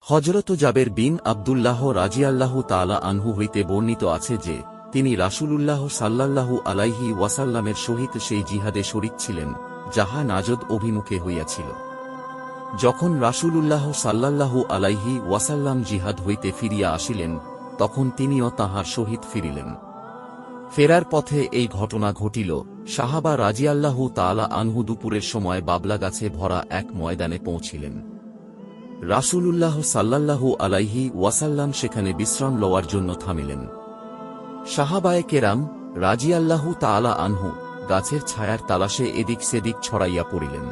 হযরত জাবের বিন আব্দুল্লাহ রাজিয়াল্লাহু তাআলা আনহু হইতে বর্ণিত আছে যে তিনি রাসূলুল্লাহ সাল্লাল্লাহু আলাইহি ওয়াসাল্লামের সহিত সেই জিহাদে শরীক ছিলেন যাহা নাজদ অভিমুখে হইয়াছিল। যখন রাসূলুল্লাহ সাল্লাল্লাহু আলাইহি ওয়াসাল্লাম জিহাদ হইতে ফিরিয়া আসিলেন তখন তিনিও তাঁহার সহিত ফিরিলেন। ফেরার পথে এই ঘটনা ঘটিল। সাহাবা রাজিয়াল্লাহু তাআলা আনহু দুপুরের সময় বাবলা গাছে ভরা এক ময়দানে পৌঁছিলেন। রাসূলুল্লাহ সাল্লাল্লাহু আলাইহি ওয়াসাল্লাম সেখানে বিশ্রাম লওয়ার জন্য থামিলেন। সাহাবায়ে কেরাম রাজিয়াল্লাহু তাআলা আনহু গাছের ছায়ার তালাশে এদিক সেদিক ছড়াইয়া পড়িলেন।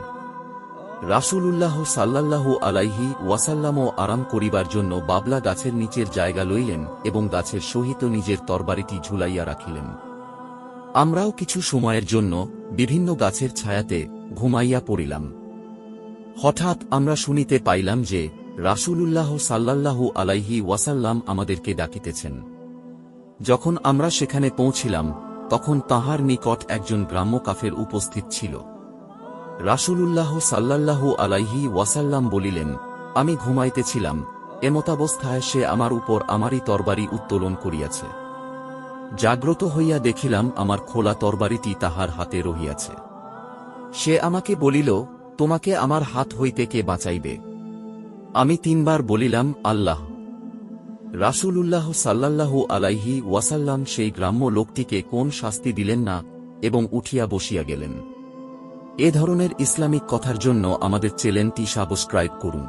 রাসূলুল্লাহ সাল্লাল্লাহু আলাইহি ওয়াসাল্লামও আরাম করিবার জন্য বাবলা গাছের নিচের জায়গা লইলেন এবং গাছের সহিত নিজের তরবারিটি ঝুলাইয়া রাখিলেন। আমরাও কিছু সময়ের জন্য বিভিন্ন গাছের ছায়াতে ঘুমাইয়া পড়িলাম। হঠাৎ আমরা শুনিতে পাইলাম যে রাসূলুল্লাহ সাল্লাল্লাহু আলাইহি ওয়াসাল্লাম আমাদেরকে ডাকিতেছেন। যখন আমরা সেখানে পৌঁছিলাম তখন তাঁহার নিকট একজন গ্রাম্য কাফের উপস্থিত ছিল। রাসূলুল্লাহ সাল্লাল্লাহু আলাইহি ওয়াসাল্লাম বলিলেন, আমি ঘুমাইতেছিলাম, এমতাবস্থায় সে আমার উপর আমারই তরবারি উত্তোলন করিয়াছে। জাগ্রত হইয়া দেখিলাম আমার খোলা তরবারিটি তাহার হাতে রহিয়াছে। সে আমাকে বলিল, তোমাকে আমার হাত হইতে কে বাঁচাইবে? আমি 3 বার বলিলাম, আল্লাহ। রাসূলুল্লাহ সাল্লাল্লাহু আলাইহি ওয়াসাল্লাম সেই গ্রাম্য লোকটিকে কোন শাস্তি দিলেন না এবং উঠিয়া বসিয়া গেলেন। এ ধরনের ইসলামিক কথার জন্য আমাদের চ্যানেলটি সাবস্ক্রাইব করুন।